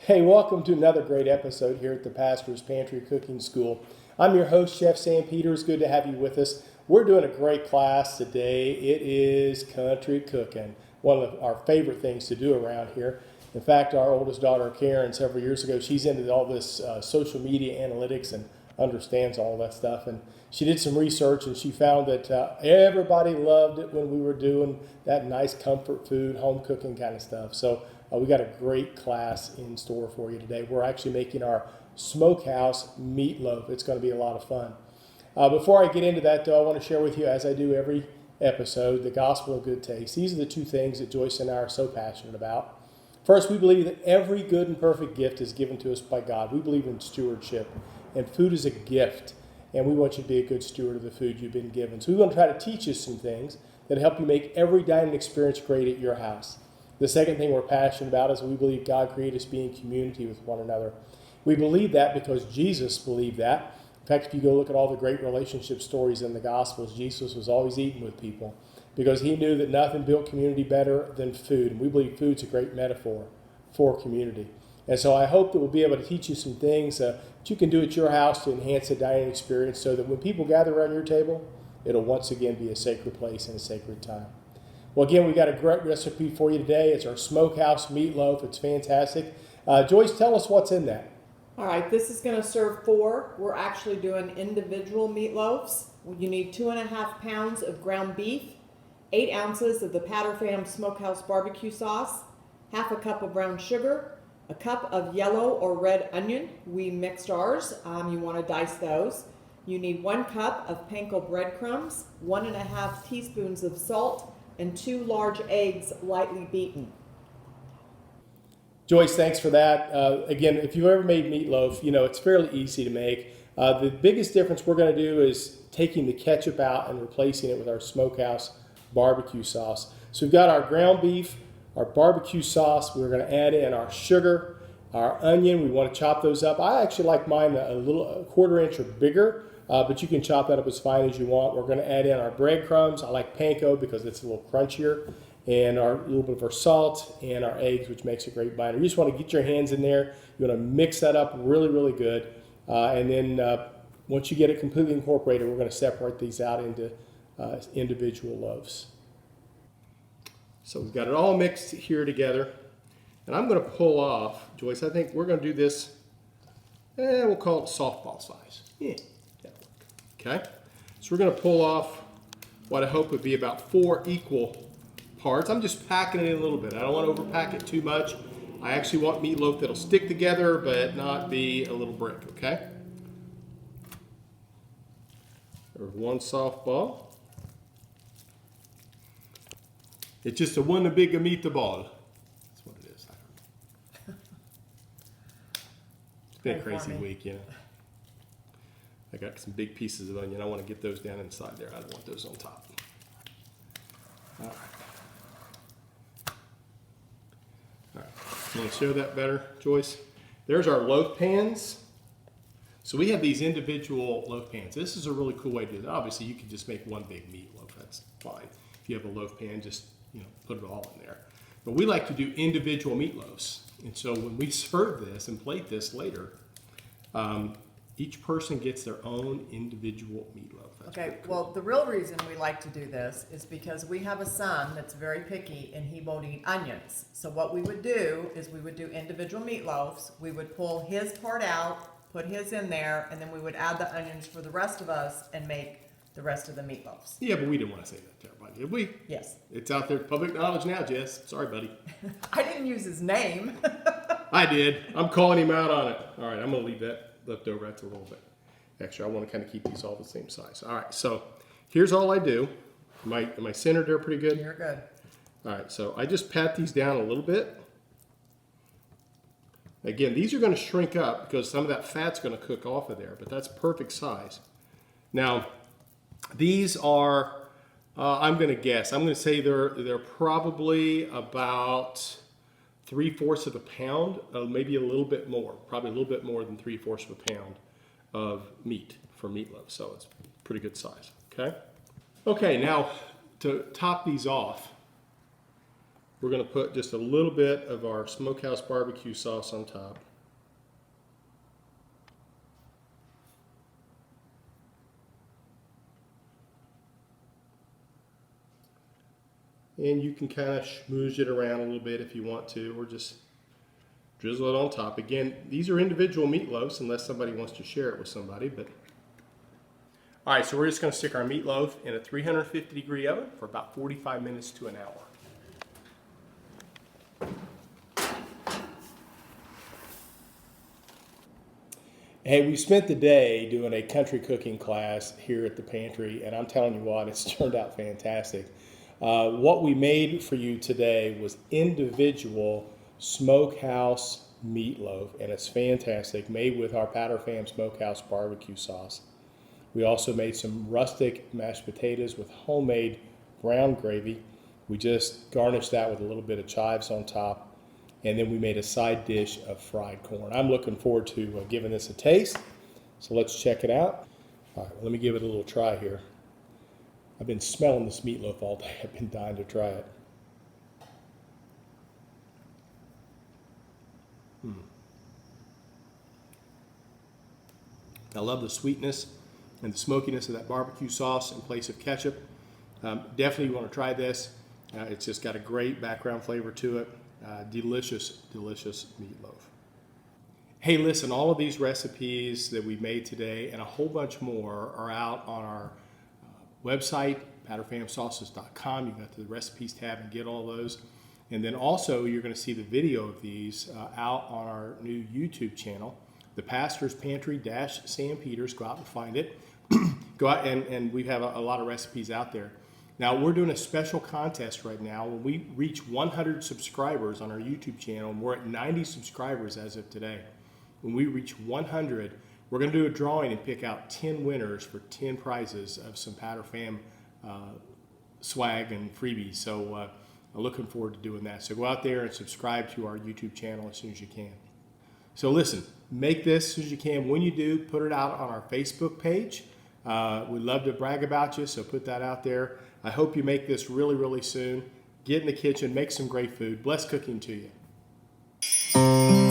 Hey, welcome to another great episode here at the Pastor's Pantry Cooking School. I'm your host, Chef Sam Peters. Good to have you with us. We're doing a great class today. It is country cooking, one of our favorite things to do around here. In fact, our oldest daughter, Karen, several years ago, she's into all this social media analytics and understands all that stuff. And she did some research and she found that everybody loved it when we were doing that nice comfort food, home cooking kind of stuff. So we got a great class in store for you today. We're actually making our Smokehouse Meatloaf. It's going to be a lot of fun. Before I get into that, though, I want to share with you, as I do every episode, the gospel of good taste. These are the two things that Joyce and I are so passionate about. First, we believe that every good and perfect gift is given to us by God. We believe in stewardship, and food is a gift, and we want you to be a good steward of the food you've been given. So we want to try to teach you some things that help you make every dining experience great at your house. The second thing we're passionate about is we believe God created us to be in community with one another. We believe that because Jesus believed that. In fact, if you go look at all the great relationship stories in the Gospels, Jesus was always eating with people because he knew that nothing built community better than food. And we believe food's a great metaphor for community. And so I hope that we'll be able to teach you some things that you can do at your house to enhance the dining experience so that when people gather around your table, it'll once again be a sacred place and a sacred time. Well, again, we got a great recipe for you today. It's our Smokehouse Meatloaf. It's fantastic. Joyce, tell us what's in that. All right, this is going to serve 4. We're actually doing individual meatloafs. You need 2.5 pounds of ground beef, 8 ounces of the Patter Fam Smokehouse barbecue sauce, half a cup of brown sugar, a cup of yellow or red onion. We mixed ours. You want to dice those. You need 1 cup of panko breadcrumbs, 1.5 teaspoons of salt, and 2 large eggs lightly beaten. Joyce, thanks for that. Again, if you've ever made meatloaf, you know it's fairly easy to make. The biggest difference we're going to do is taking the ketchup out and replacing it with our Smokehouse barbecue sauce. So we've got our ground beef, our barbecue sauce. We're going to add in our sugar, our onion. We want to chop those up. I actually like mine a 1/4 inch or bigger. But you can chop that up as fine as you want. We're going to add in our breadcrumbs. I like panko because it's a little crunchier. And a little bit of our salt and our eggs, which makes a great binder. You just want to get your hands in there. You want to mix that up really, really good. And then once you get it completely incorporated, we're going to separate these out into individual loaves. So we've got it all mixed here together. And I'm going to pull off, Joyce, I think we're going to do this, we'll call it softball size. Yeah. Okay, so we're going to pull off what I hope would be about 4 equal parts. I'm just packing it in a little bit. I don't want to overpack it too much. I actually want meatloaf that'll stick together but not be a little brick, okay? There's 1 softball. It's just a one big meatball. That's what it is. It's been a crazy week, you know. I got some big pieces of onion. I want to get those down inside there. I don't want those on top. All right. All right. You want to show that better, Joyce? There's our loaf pans. So we have these individual loaf pans. This is a really cool way to do that. Obviously, you can just make one big meatloaf. That's fine. If you have a loaf pan, just put it all in there. But we like to do individual meatloaves. And so when we serve this and plate this later, each person gets their own individual meatloaf. That's okay, cool. well, the real reason we like to do this is because we have a son that's very picky and he won't eat onions. So what we would do is we would do individual meatloafs. We would pull his part out, put his in there, and then we would add the onions for the rest of us and make the rest of the meatloafs. Yeah, but we didn't want to say that to everybody, did we? Yes. It's out there, public knowledge now, Jess. Sorry, buddy. I didn't use his name. I did. I'm calling him out on it. All right, I'm going to leave that left over. That's a little bit extra. I want to kind of keep these all the same size. All right, so here's all I do. Am I centered there pretty good? You're good. All right, so I just pat these down a little bit. Again, these are going to shrink up because some of that fat's going to cook off of there, but that's perfect size. Now, these are, I'm going to guess, I'm going to say they're probably about 3/4 of a pound, maybe a little bit more, probably a little bit more than 3/4 of a pound of meat for meatloaf. So it's pretty good size, okay? Okay, now to top these off, We're going to put just a little bit of our Smokehouse barbecue sauce on top. And you can kind of schmooze it around a little bit if you want to, or just drizzle it on top. Again, these are individual meatloafs unless somebody wants to share it with somebody. But all right, so we're just going to stick our meatloaf in a 350-degree oven for about 45 minutes to an hour. Hey, we spent the day doing a country cooking class here at the Pantry, and I'm telling you what, it's turned out fantastic. What we made for you today was individual Smokehouse Meatloaf, and it's fantastic, made with our Powder Fam Smokehouse barbecue sauce. We also made some rustic mashed potatoes with homemade brown gravy. We just garnished that with a little bit of chives on top. And then we made a side dish of fried corn. I'm looking forward to giving this a taste. So let's check it out. All right, well, let me give it a little try here. I've been smelling this meatloaf all day. I've been dying to try it. I love the sweetness and the smokiness of that barbecue sauce in place of ketchup. Definitely you want to try this. It's just got a great background flavor to it. Delicious, delicious meatloaf. Hey, listen, all of these recipes that we made today and a whole bunch more are out on our website, powderfamsauces.com. You got the recipes tab and get all those. And then also you're going to see the video of these out on our new YouTube channel, The Pastor's Pantry - Sam Peters. Go out and find it. Go out and we have a lot of recipes out there. Now, we're doing a special contest right now. When we reach 100 subscribers on our YouTube channel, and we're at 90 subscribers as of today. When we reach 100, we're going to do a drawing and pick out 10 winners for 10 prizes of some Powder Fam swag and freebies. So I'm looking forward to doing that. So go out there and subscribe to our YouTube channel as soon as you can. So listen, make this as soon as you can. When you do, put it out on our Facebook page. We'd love to brag about you, so put that out there. I hope you make this really, really soon. Get in the kitchen, make some great food. Blessed cooking to you.